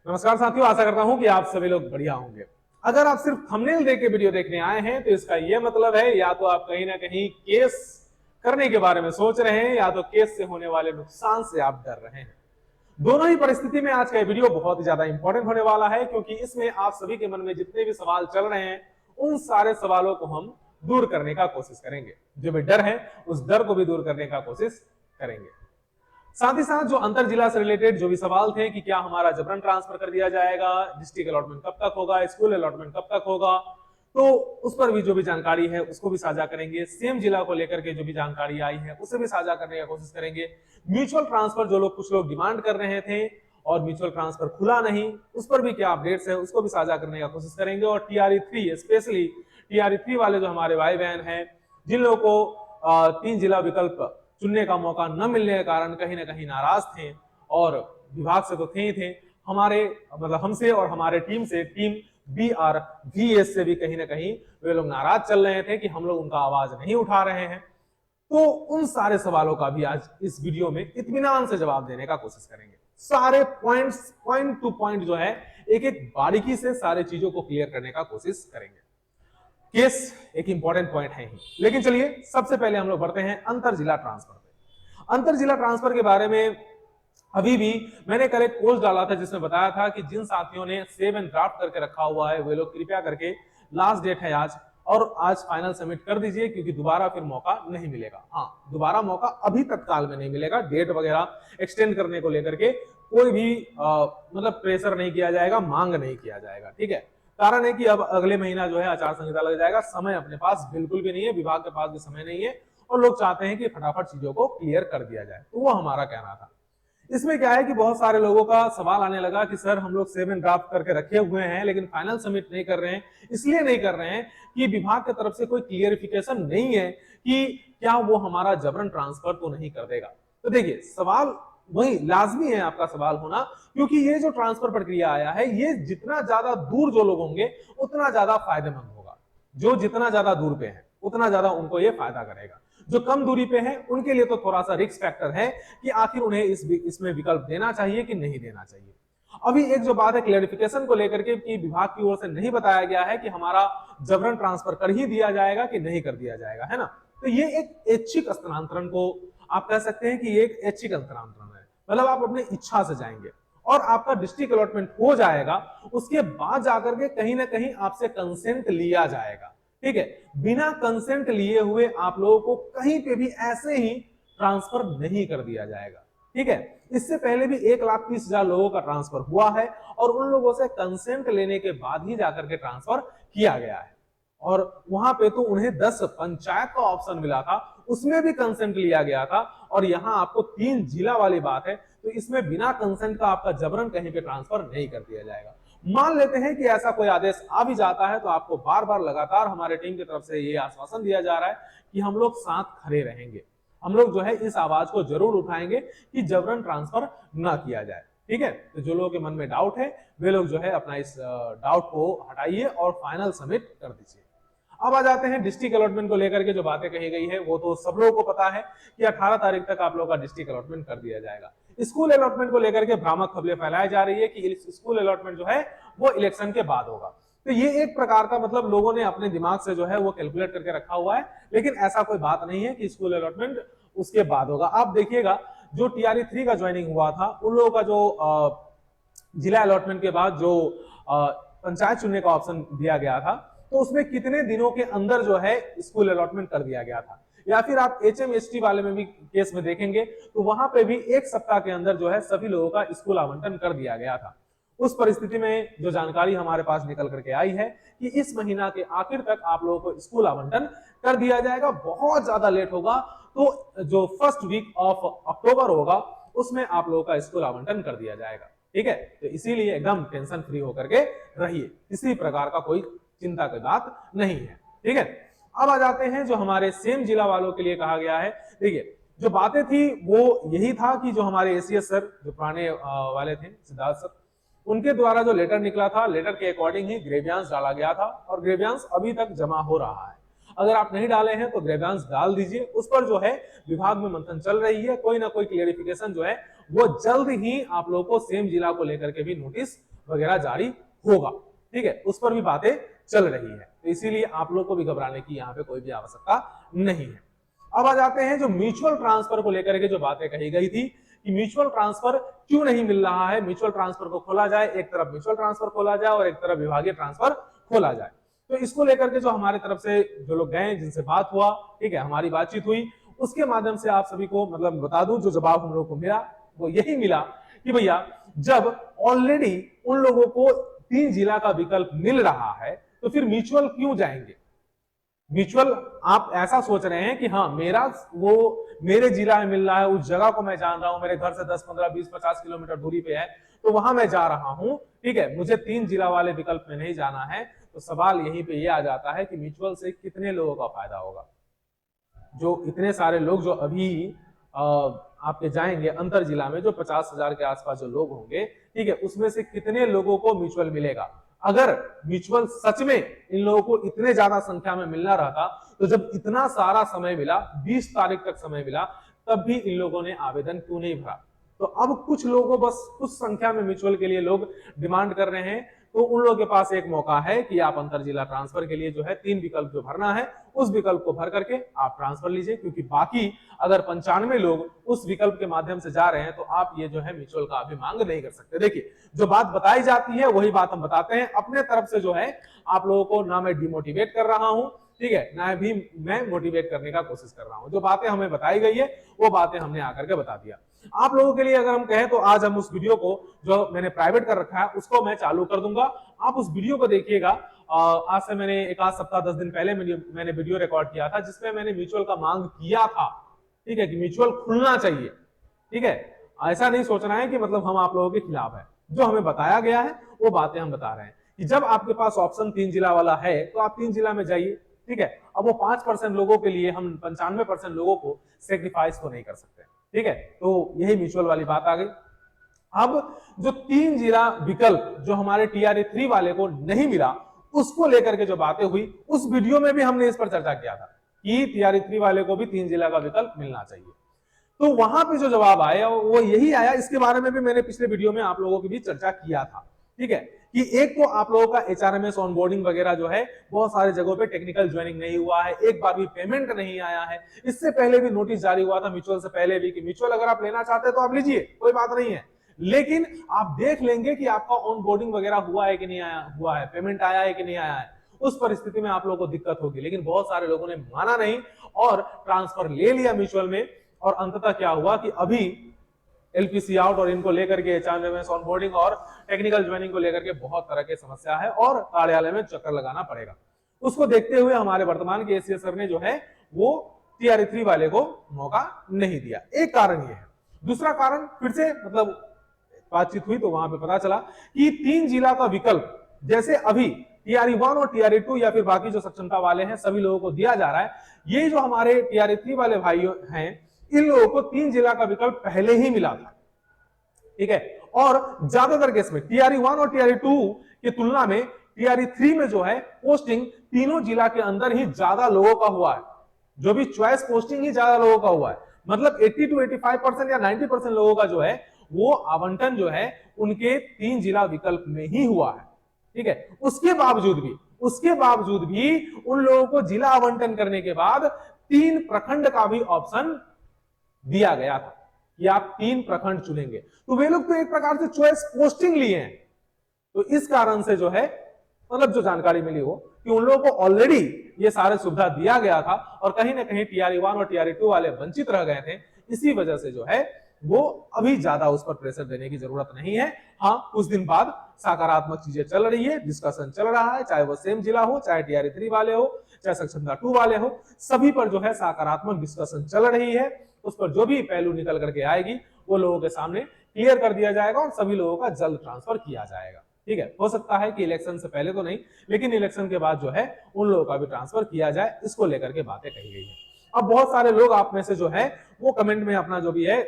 नमस्कार साथियों, आशा करता हूं कि आप सभी लोग बढ़िया होंगे। अगर आप सिर्फ थंबनेल देख के वीडियो देखने आए हैं तो इसका यह मतलब है या तो आप कहीं ना कहीं केस करने के बारे में सोच रहे हैं या तो केस से होने वाले नुकसान से आप डर रहे हैं। दोनों ही परिस्थिति में आज का वीडियो बहुत ही ज्यादा इंपॉर्टेंट होने वाला है, क्योंकि इसमें आप सभी के मन में जितने भी सवाल चल रहे हैं उन सारे सवालों को हम दूर करने का कोशिश करेंगे। जो भी डर है उस डर को भी दूर करने का कोशिश करेंगे। साथ ही साथ जो अंतर जिला से रिलेटेड जो भी सवाल थे कि क्या हमारा जबरन ट्रांसफर कर दिया जाएगा, डिस्ट्रिक्ट अलॉटमेंट कब तक होगा, स्कूल अलॉटमेंट कब तक होगा, तो उस पर भी जो भी जानकारी है उसको भी साझा करेंगे। सेम जिला को लेकर के जो भी जानकारी आई है उसे भी साझा करने का कोशिश करेंगे। म्यूचुअल ट्रांसफर जो लोग कुछ लोग डिमांड कर रहे थे और म्यूचुअल ट्रांसफर खुला नहीं, उस पर भी क्या अपडेट्स है उसको भी साझा करने का कोशिश करेंगे। और TRE3 स्पेशली TRE3 वाले जो हमारे भाई बहन हैं, जिन लोगों को 3 जिला विकल्प चुनने का मौका न मिलने के कारण कहीं ना कहीं नाराज थे, और विभाग से तो थे ही थे, हमारे मतलब हमसे और हमारे टीम से, टीम BRVS से भी कहीं ना कहीं वे लोग नाराज चल रहे थे कि हम लोग उनका आवाज नहीं उठा रहे हैं। तो उन सारे सवालों का भी आज इस वीडियो में इत्मीनान से जवाब देने का कोशिश करेंगे। सारे पॉइंट्स, पॉइंट टू पॉइंट जो है, एक एक बारीकी से सारे चीजों को क्लियर करने का कोशिश करेंगे। केस एक इंपॉर्टेंट पॉइंट है ही, लेकिन चलिए सबसे पहले हम लोग बढ़ते हैं अंतर जिला ट्रांसफर पे। अंतर जिला ट्रांसफर के बारे में अभी भी मैंने कल एक पोस्ट डाला था जिसमें बताया था कि जिन साथियों ने सेव एंड ड्राफ्ट करके रखा हुआ है वे लोग कृपया करके, लास्ट डेट है आज, और आज फाइनल सबमिट कर दीजिए, क्योंकि दोबारा फिर मौका नहीं मिलेगा। हाँ, दोबारा मौका अभी तत्काल में नहीं मिलेगा। डेट वगैरह एक्सटेंड करने को लेकर के कोई भी मतलब प्रेशर नहीं किया जाएगा, मांग नहीं किया जाएगा। ठीक है, कारण है कि अब अगले महीना जो है आचार संहिता लग जाएगा, समय अपने पास बिल्कुल भी नहीं है, विभाग के पास भी समय नहीं है, और लोग चाहते हैं कि फटाफट चीजों को क्लियर कर दिया जाए। तो वो हमारा कहना था। इसमें क्या है कि बहुत सारे लोगों का सवाल आने लगा कि सर हम लोग सेव एंड ड्राफ्ट करके रखे हुए हैं लेकिन फाइनल सबमिट नहीं कर रहे हैं। इसलिए नहीं कर रहे हैं कि विभाग की तरफ से कोई क्लियरिफिकेशन नहीं है कि क्या वो हमारा जबरन ट्रांसफर तो नहीं कर देगा। तो देखिए, सवाल वही लाजमी है आपका सवाल होना, क्योंकि ये जो ट्रांसफर प्रक्रिया आया है ये जितना ज्यादा दूर जो लोग होंगे उतना ज्यादा फायदेमंद होगा। जो जितना ज्यादा दूर पे है उतना ज्यादा उनको ये फायदा करेगा। जो कम दूरी पे है उनके लिए तो थोड़ा सा रिस्क फैक्टर है कि आखिर उन्हें इसमें विकल्प देना चाहिए कि नहीं देना चाहिए। अभी एक जो बात है क्लैरिफिकेशन को लेकर के कि विभाग की ओर से नहीं बताया गया है कि हमारा जबरन ट्रांसफर कर ही दिया जाएगा कि नहीं कर दिया जाएगा, है ना। तो ये एक ऐच्छिक स्थानांतरण को आप कह सकते हैं कि ये एक ऐच्छिक स्थानांतरण है, मतलब आप अपनी इच्छा से जाएंगे और आपका डिस्ट्रिक्ट अलॉटमेंट हो जाएगा। उसके बाद जाकर के कहीं ना कहीं आपसे कंसेंट लिया जाएगा। ठीक है, बिना कंसेंट लिए हुए आप लोगों को कहीं पे भी ऐसे ही ट्रांसफर नहीं कर दिया जाएगा। ठीक है, इससे पहले भी 1,30,000 लोगों का ट्रांसफर हुआ है और उन लोगों से कंसेंट लेने के बाद ही जाकर के ट्रांसफर किया गया है। और वहां पे तो उन्हें 10 पंचायत का ऑप्शन मिला था, उसमें भी कंसेंट लिया गया था। और यहां आपको 3 जिला वाली बात है, तो इसमें बिना कंसेंट का आपका जबरन कहीं पे ट्रांसफर नहीं कर दिया जाएगा। मान लेते हैं कि ऐसा कोई आदेश आ भी जाता है, तो आपको बार बार लगातार हमारे टीम की तरफ से ये आश्वासन दिया जा रहा है कि हम लोग साथ खड़े रहेंगे। हम लोग जो है इस आवाज को जरूर उठाएंगे कि जबरन ट्रांसफर ना किया जाए। ठीक है, तो जो लोगों के मन में डाउट है वे लोग जो है अपना इस डाउट को हटाइए और फाइनल सबमिट कर दीजिए। अब आ जाते हैं डिस्ट्रिक्ट अलॉटमेंट को लेकर के जो बातें कही गई है, वो तो सब लोगों को पता है कि 18 तारीख तक आप लोगों का डिस्ट्रिक्ट अलॉटमेंट कर दिया जाएगा। स्कूल अलॉटमेंट को लेकर के भ्रामक खबरें फैलाई जा रही है कि स्कूल अलॉटमेंट जो है वो इलेक्शन के बाद होगा। तो ये एक प्रकार का मतलब लोगों ने अपने दिमाग से जो है वो कैलकुलेट करके रखा हुआ है, लेकिन ऐसा कोई बात नहीं है कि स्कूल अलॉटमेंट उसके बाद होगा। आप देखिएगा जो TRE3 का ज्वाइनिंग हुआ था, उन लोगों का जो जिला अलॉटमेंट के बाद जो पंचायत चुनने का ऑप्शन दिया गया था, तो उसमें कितने दिनों के अंदर जो है स्कूल अलॉटमेंट कर दिया गया था। या फिर आप HMST वाले में भी केस में देखेंगे तो वहां पे भी 1 सप्ताह के अंदर जो है सभी लोगों का स्कूल आवंटन कर दिया गया था। उस परिस्थिति में जो जानकारी हमारे पास निकल करके आई है कि इस महीना के आखिर तक आप लोगों को स्कूल आवंटन कर दिया जाएगा। बहुत ज्यादा लेट होगा तो जो फर्स्ट वीक ऑफ अक्टूबर होगा उसमें आप लोगों का स्कूल आवंटन कर दिया जाएगा। ठीक है, तो इसीलिए एकदम टेंशन फ्री होकर के रहिए, किसी प्रकार का कोई चिंता की बात नहीं है। ठीक है, अब आ जाते हैं जो हमारे सेम जिला वालों के लिए कहा गया है। देखिए, जो बातें थी वो यही था कि जो हमारे ACS सर जो पुराने वाले थे, सिद्धार्थ सर, उनके द्वारा जो लेटर निकला था, लेटर के अकॉर्डिंग ही ग्रेवियांस डाला गया था और ग्रेवियांस अभी तक जमा हो रहा है। अगर आप नहीं डाले हैं तो ग्रेवियांस डाल दीजिए। उस पर जो है विभाग में मंथन चल रही है, कोई ना कोई क्लियरिफिकेशन जो है वो जल्द ही आप लोगों को सेम जिला को लेकर के भी नोटिस वगैरह जारी होगा, ठीक है, उस पर भी बातें चल रही है। तो इसीलिए आप लोग को भी घबराने की यहाँ पे कोई भी आवश्यकता नहीं है। अब आ जाते हैं जो म्यूचुअल ट्रांसफर को लेकर के जो बातें कही गई थी कि म्यूचुअल ट्रांसफर क्यों नहीं मिल रहा है, म्यूचुअल ट्रांसफर को खोला जाए, एक तरफ म्यूचुअल ट्रांसफर खोला जाए और एक तरफ विभागीय ट्रांसफर खोला जाए। तो इसको लेकर के जो हमारे तरफ से जो लोग गए, जिनसे बात हुआ, ठीक है, हमारी बातचीत हुई, उसके माध्यम से आप सभी को मतलब बता दूं, जो जवाब हम लोग को मिला वो यही मिला कि भैया जब ऑलरेडी उन लोगों को 3 जिला का विकल्प मिल रहा है तो फिर म्यूचुअल क्यों जाएंगे। म्यूचुअल आप ऐसा सोच रहे हैं कि हाँ मेरे जिला में मिल रहा है, उस जगह को मैं जान रहा हूं, मेरे घर से 10, 15, 20, 50 किलोमीटर दूरी पे है, तो वहां मैं जा रहा हूं, ठीक है, मुझे 3 जिला वाले विकल्प में नहीं जाना है। तो सवाल यहीं पे ये आ जाता है कि म्यूचुअल से कितने लोगों का फायदा होगा। जो इतने सारे लोग जो अभी आपके जाएंगे अंतर जिला में, जो 50,000 के आसपास जो लोग होंगे, ठीक है, उसमें से कितने लोगों को म्यूचुअल मिलेगा। अगर म्यूचुअल सच में इन लोगों को इतने ज्यादा संख्या में मिलना रहता तो जब इतना सारा समय मिला, 20 तारीख तक समय मिला, तब भी इन लोगों ने आवेदन क्यों नहीं भरा। तो अब कुछ लोगों, बस कुछ संख्या में म्यूचुअल के लिए लोग डिमांड कर रहे हैं, तो उन लोगों के पास एक मौका है कि आप अंतर जिला ट्रांसफर के लिए जो है 3 विकल्प जो भरना है, उस विकल्प को भर करके आप ट्रांसफर लीजिए, क्योंकि बाकी अगर 95 लोग उस विकल्प के माध्यम से जा रहे हैं तो आप ये जो है म्यूचुअल का अभी मांग नहीं कर सकते। देखिए, जो बात बताई जाती है वही बात हम बताते हैं। अपने तरफ से जो है आप लोगों को ना मैं डिमोटिवेट कर रहा हूं, ठीक है, ना भी मैं मोटिवेट करने का कोशिश कर रहा हूं। जो बातें हमें बताई गई है वो बातें हमने आकर के बता दिया। आप लोगों के लिए अगर हम कहें तो आज हम उस वीडियो को जो मैंने प्राइवेट कर रखा है उसको मैं चालू कर दूंगा, आप उस वीडियो को देखिएगा। आज से मैंने एक आध सप्ताह 10 दिन पहले मैंने वीडियो रिकॉर्ड किया था जिसमें मैंने म्यूचुअल का मांग किया था, ठीक है, कि म्यूचुअल खुलना चाहिए, ठीक है। ऐसा नहीं सोचना है कि मतलब हम आप लोगों के खिलाफ है। जो हमें बताया गया है वो बातें हम बता रहे हैं कि जब आपके पास ऑप्शन 3 जिला वाला है तो आप 3 जिला में जाइए, ठीक है। अब वो 5% लोगों के लिए हम 95% लोगों को सेक्रीफाइस तो नहीं कर सकते, ठीक है। तो यही म्यूचुअल वाली बात आ गई। अब जो 3 जिला विकल्प जो हमारे TRA 3 वाले को नहीं मिला, उसको लेकर के जो बातें हुई, उस वीडियो में भी हमने इस पर चर्चा किया था कि TRA 3 वाले को भी 3 जिला का विकल्प मिलना चाहिए। तो वहां पे जो जवाब आया वो यही आया। इसके बारे में भी मैंने पिछले वीडियो में आप लोगों की भी चर्चा किया था, ठीक है, कि एक तो आप लोगों का HRMS ऑनबोर्डिंग वगैरह जो है बहुत सारे जगहों पे टेक्निकल ज्वाइनिंग नहीं हुआ है, एक बार भी पेमेंट नहीं आया है। इससे पहले भी नोटिस जारी हुआ था म्यूचुअल से पहले भी कि म्यूचुअल अगर आप लेना चाहते हैं तो आप लीजिए, कोई बात नहीं है, लेकिन आप देख लेंगे कि आपका ऑनबोर्डिंग वगैरह हुआ है कि नहीं आया हुआ है, पेमेंट आया है कि नहीं आया है। उस परिस्थिति में आप लोगों को दिक्कत होगी। लेकिन बहुत सारे लोगों ने माना नहीं और ट्रांसफर ले लिया म्यूचुअल में, और अंततः क्या हुआ कि अभी LPC आउट और इनको लेकर के HRMS ऑनबोर्डिंग और टेक्निकल ज्वाइनिंग को लेकर के बहुत तरह की समस्या है और कार्यालय में चक्कर लगाना पड़ेगा। उसको देखते हुए हमारे वर्तमान के ACS सर ने जो है वो TRA 3 वाले को मौका नहीं दिया। एक कारण ये है। दूसरा कारण फिर से मतलब बातचीत हुई तो वहां पे पता चला कि 3 जिला का विकल्प जैसे अभी TRA 1 और TRA 2 या फिर बाकी जो सक्षमता वाले हैं सभी लोगों को दिया जा रहा है, ये जो हमारे TRA 3 वाले भाई हैं इन लोगों को 3 जिला का विकल्प पहले ही मिला था, ठीक है। और ज्यादातर केस में TRA 1 और TRA 2 की तुलना में TRA 3 में जो है पोस्टिंग तीनों जिला के अंदर ही ज्यादा लोगों का हुआ है। जो भी चॉइस पोस्टिंग ही ज्यादा लोगों का हुआ है, मतलब 80 to 85% या 90% लोगों का जो है वो आवंटन जो है उनके 3 जिला विकल्प में ही हुआ है, ठीक है। उसके बावजूद भी उन लोगों को जिला आवंटन करने के बाद 3 प्रखंड का भी ऑप्शन दिया गया था कि आप 3 प्रखंड चुनेंगे। तो वे लोग तो एक प्रकार से चॉइस पोस्टिंग लिए हैं। तो इस कारण से जो है मतलब जो जानकारी मिली हो कि उन लोगों को ऑलरेडी ये सारे सुविधा दिया गया था और कहीं ना कहीं TRA 1 और TRA 2 वाले वंचित रह गए थे। इसी वजह से जो है वो अभी ज्यादा उस पर प्रेशर देने की जरूरत नहीं है। हाँ, कुछ दिन बाद सकारात्मक चीजें चल रही है, डिस्कशन चल रहा है, चाहे वो सेम जिला हो, चाहे TRA 3 वाले हो, चाहे सक्षमता 2 वाले हो, सभी पर जो है सकारात्मक डिस्कशन चल रही है। उस पर जो भी पहलू निकल करके आएगी वो लोगों के सामने क्लियर कर दिया जाएगा और सभी लोगों का जल्द ट्रांसफर किया जाएगा, ठीक है। हो सकता है कि इलेक्शन से पहले तो नहीं, लेकिन इलेक्शन के बाद जो है उन लोगों का भी ट्रांसफर किया जाए, इसको लेकर के बातें कही गई है। अब बहुत सारे लोग आप में से जो है वो कमेंट में अपना जो भी है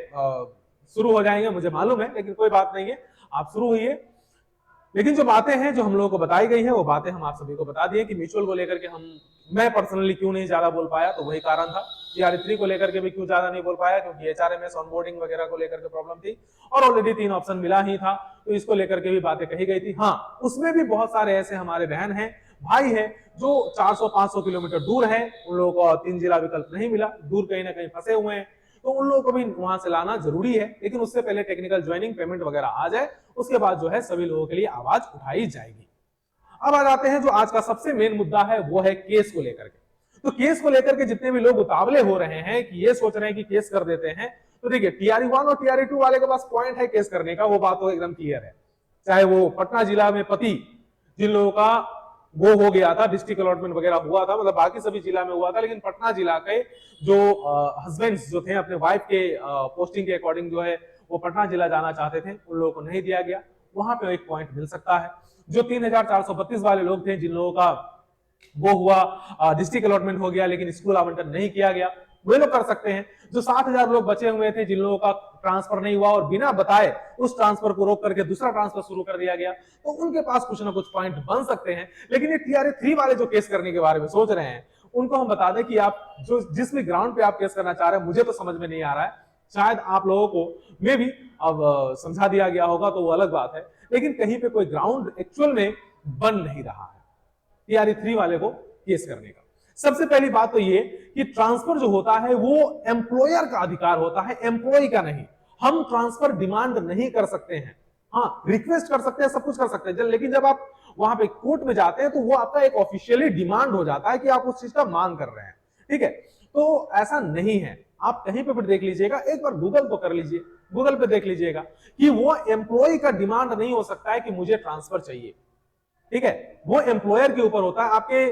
शुरू हो जाएंगे, मुझे मालूम है, लेकिन कोई बात नहीं है, आप शुरू हुई है। लेकिन जो बातें हैं जो हम लोगों को बताई गई है वो बातें हम आप सभी को बता दिए कि म्यूचुअल को लेकर के मैं पर्सनली क्यों नहीं ज्यादा बोल पाया, तो वही कारण था। TRE3 को लेकर के भी क्यों ज्यादा नहीं बोल पाया, क्योंकि HRMS ऑनबोर्डिंग वगैरह को लेकर के प्रॉब्लम थी और ऑलरेडी 3 ऑप्शन मिला ही था, तो इसको लेकर के भी बातें कही गई थी। हाँ, उसमें भी बहुत सारे ऐसे हमारे बहन हैं, भाई हैं जो 400-500 किलोमीटर दूर है, उन लोगों को 3 जिला विकल्प नहीं मिला, दूर कहीं ना कहीं फंसे हुए हैं, तो उन लोगों को भी वहां से लाना जरूरी है। लेकिन उससे पहले टेक्निकल ज्वाइनिंग पेमेंट वगैरह आ जाए, उसके बाद जो है सभी लोगों के लिए आवाज उठाई जाएगी। अब आ जाते हैं जो आज का सबसे मेन मुद्दा है, वो है केस को लेकर के। तो केस को लेकर के जितने भी लोग उतावले हो रहे हैं कि ये सोच रहे हैं कि केस कर देते हैं, तो देखिए TRE1 और TRE2 वाले के पास पॉइंट है केस करने का, वो बात तो एकदम क्लियर है। चाहे वो पटना जिला में पति जिन लोगों का वो हो गया था, डिस्ट्रिक्ट अलॉटमेंट वगैरह हुआ था, मतलब बाकी सभी जिला में हुआ था, लेकिन पटना जिला के जो हस्बैंड्स जो थे अपने वाइफ के पोस्टिंग के अकॉर्डिंग जो है वो पटना जिला जाना चाहते थे, उन लोगों को नहीं दिया गया। वहां पे एक पॉइंट मिल सकता है। जो 3432 वाले लोग थे जिन लोगों का वो हुआ डिस्ट्रिक्ट अलॉटमेंट हो गया लेकिन स्कूल आवंटन नहीं किया गया, वे लोग कर सकते हैं। जो 7000 लोग बचे हुए थे जिन लोगों का ट्रांसफर नहीं हुआ और बिना बताए उस ट्रांसफर को रोक करके दूसरा ट्रांसफर शुरू कर दिया गया, तो उनके पास कुछ ना कुछ पॉइंट बन सकते हैं। लेकिन ये TRE3 वाले जो केस करने के बारे में सोच रहे हैं, उनको हम बता दें कि आप जो जिस भी ग्राउंड पे आप केस करना चाह रहे हैं, मुझे तो समझ में नहीं आ रहा है, शायद आप लोगों को मे भी अब समझा दिया गया होगा तो वो अलग बात है, लेकिन कहीं पे कोई ग्राउंड एक्चुअल में बन नहीं रहा है TRE3 वाले को केस करने का। सबसे पहली बात तो ये कि ट्रांसफर जो होता है वो एम्प्लॉयर का अधिकार होता है, एम्प्लॉय का नहीं। हम ट्रांसफर डिमांड नहीं कर सकते हैं, हाँ रिक्वेस्ट कर सकते हैं, सब कुछ कर सकते हैं, लेकिन जब आप वहां पे कोर्ट में जाते हैं तो वो आपका एक ऑफिशियली डिमांड हो जाता है कि आप उस चीज का मांग कर रहे हैं, ठीक है। तो ऐसा नहीं है, आप कहीं पे भी देख लीजिएगा, एक बार गूगल तो कर लीजिए, गूगल पे देख लीजिएगा कि वो एम्प्लॉय का डिमांड नहीं हो सकता है कि मुझे ट्रांसफर चाहिए, ठीक है। वो एम्प्लॉयर के ऊपर होता है। आपके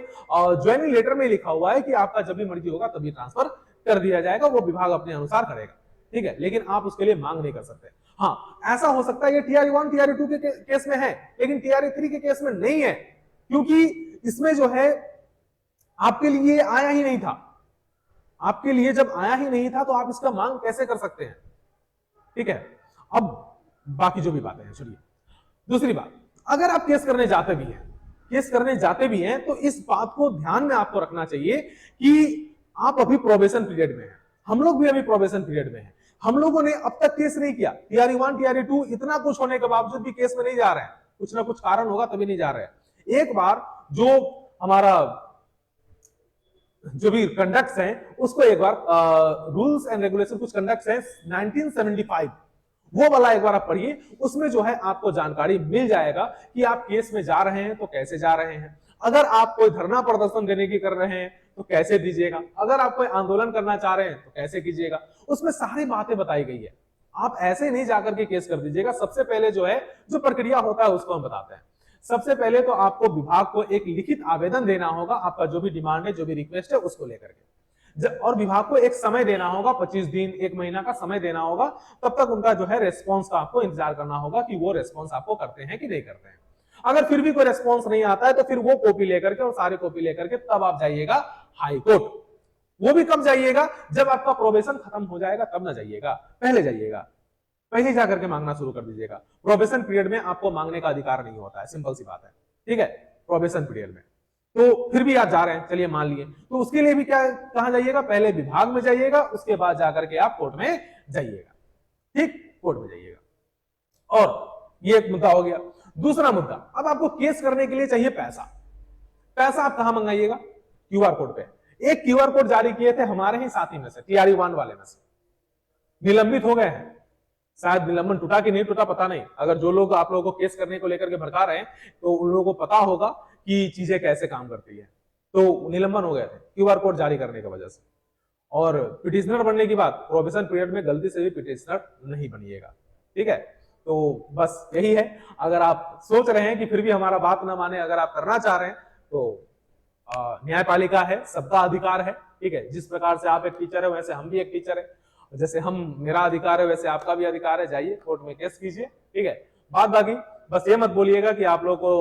ज्वाइनिंग लेटर में लिखा हुआ है कि आपका जब भी मर्जी होगा तभी ट्रांसफर कर दिया जाएगा, वो विभाग अपने अनुसार करेगा, ठीक है, लेकिन आप उसके लिए मांग नहीं कर सकते। हाँ, ऐसा हो सकता है ये TRE1 TRE2 के केस में है, लेकिन TRE3 के केस में नहीं है, क्योंकि इसमें जो है आपके लिए आया ही नहीं था। आपके लिए जब आया ही नहीं था तो आप इसका मांग कैसे कर सकते हैं, ठीक है। अब बाकी जो भी बातें हैं सुनिए। दूसरी बात, अगर आप केस करने जाते भी हैं तो इस बात को ध्यान में आपको रखना चाहिए कि आप अभी प्रोबेशन पीरियड में हैं, हम लोग भी अभी प्रोबेशन पीरियड में हैं। हम लोगों ने अब तक केस नहीं किया, TRE1 TRE2 इतना कुछ होने के बावजूद भी केस में नहीं जा रहे हैं, कुछ ना कुछ कारण होगा तभी नहीं जा रहे हैं। एक बार जो हमारा जो भी कंडक्ट्स हैं उसको एक बार रूल्स एंड रेगुलेशन कुछ कंडक्ट्स हैं 1975, वो वाला एक बार आप पढ़िए, उसमें जो है आपको जानकारी मिल जाएगा कि आप केस में जा रहे हैं तो कैसे जा रहे हैं। अगर आप कोई धरना प्रदर्शन देने की कर रहे हैं तो कैसे दीजिएगा, अगर आप कोई आंदोलन करना चाह रहे हैं तो कैसे कीजिएगा, उसमें सारी बातें बताई गई है। आप ऐसे नहीं जाकर के केस कर दीजिएगा। सबसे पहले जो है जो प्रक्रिया होता है उसको हम बताते हैं। सबसे पहले तो आपको विभाग को एक लिखित आवेदन देना होगा, आपका जो भी डिमांड है, जो भी रिक्वेस्ट है उसको लेकर के, और विभाग को एक समय देना होगा, 25 दिन 1 महीना का समय देना होगा। तब तक उनका जो है रेस्पॉन्स का आपको इंतजार करना होगा कि वो रेस्पॉन्स आपको करते हैं कि नहीं करते हैं। अगर फिर भी कोई रेस्पॉन्स नहीं आता है तो फिर वो कॉपी लेकर के और सारे कॉपी लेकर के तब आप जाइएगा हाई कोर्ट। वो भी कब जाइएगा, जब आपका प्रोबेशन खत्म हो जाएगा तब ना जाइएगा, पहले जाइएगा, पहले जाकर के मांगना शुरू कर दीजिएगा। प्रोबेशन पीरियड में आपको मांगने का अधिकार नहीं होता है, सिंपल सी बात है, ठीक है। प्रोबेशन पीरियड में तो फिर भी आप जा रहे हैं, चलिए मान लिए, तो उसके लिए भी क्या कहां जाइएगा, पहले विभाग में जाइएगा, उसके बाद जाकर के आप कोर्ट में जाइएगा, ठीक, कोर्ट में जाइएगा। और ये एक मुद्दा हो गया। दूसरा मुद्दा, अब आपको केस करने के लिए चाहिए पैसा। पैसा आप कहां मंगाइएगा, क्यूआर कोड पे। एक क्यूआर कोड जारी किए थे हमारे ही साथी में से, TRE1 वाले में से, निलंबित हो गए हैं। शायद निलंबन टूटा कि नहीं टूटा पता नहीं, अगर जो लोग आप लोगों को केस करने को लेकर के भड़का रहे हैं तो उन लोगों को पता होगा कि चीजें कैसे काम करती है। तो निलंबन हो गए थे क्यूआर कोड जारी करने की वजह से। और पिटिशनर बनने की बात, प्रोबेशन पीरियड में गलती से भी पिटिशनर नहीं बनिएगा, ठीक है। तो बस यही है। अगर आप सोच रहे हैं कि फिर भी हमारा बात ना माने, अगर आप करना चाह रहे हैं तो न्यायपालिका है, सबका अधिकार है, ठीक है। जिस प्रकार से आप एक टीचर है वैसे हम भी एक टीचर है, जैसे हम मेरा अधिकार है वैसे आपका भी अधिकार है, जाइए कोर्ट में केस कीजिए, ठीक है। बात बाकी बस ये मत बोलिएगा कि आप लोग को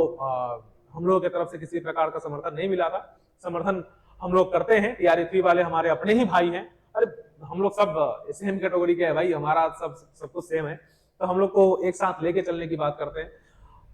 हम लोगों की तरफ से किसी प्रकार का समर्थन नहीं मिला था। समर्थन हम लोग करते हैं, TRE3 वाले हमारे अपने ही भाई हैं, अरे हम लोग सब सेम कैटेगरी के हैं भाई, हमारा सब कुछ सेम है, तो हम लोग को एक साथ लेके चलने की बात करते हैं।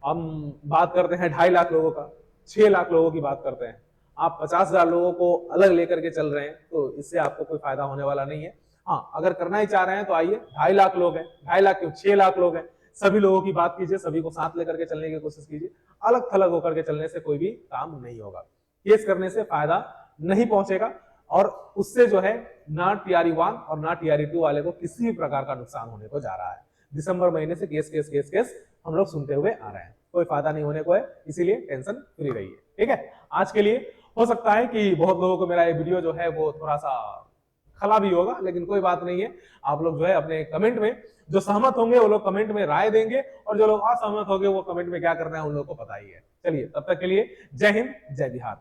हम बात करते हैं 2.5 लाख लोगों का, 6 लाख लोगों की बात करते हैं, आप 50,000 लोगों को अलग लेकर के चल रहे हैं, तो इससे आपको कोई फायदा होने वाला नहीं है। हाँ, अगर करना ही चाह रहे हैं तो आइए, 2.5 लाख लोग हैं, 2.5 लाख क्यों, 6 लाख लोग हैं, सभी लोगों की बात कीजिए, सभी को साथ लेकर के चलने की कोशिश कीजिए। अलग थलग होकर के चलने से कोई भी काम नहीं होगा, केस करने से फायदा नहीं पहुंचेगा, और उससे जो है ना TRE1 और ना TRE2 वाले को किसी भी प्रकार का नुकसान होने को जा रहा है। दिसंबर महीने से केस केस केस केस हम लोग सुनते हुए आ रहे हैं, कोई फायदा नहीं होने को है, इसीलिए टेंशन फ्री रहिए। ठीक है, आज के लिए हो सकता है कि बहुत लोगों को मेरा ये वीडियो जो है वो थोड़ा सा खला भी होगा, लेकिन कोई बात नहीं है। आप लोग जो है अपने कमेंट में, जो सहमत होंगे वो लोग कमेंट में राय देंगे, और जो लोग असहमत होंगे वो कमेंट में क्या करना है उन लोगों को पता ही है। चलिए, तब तक के लिए जय हिंद, जय बिहार।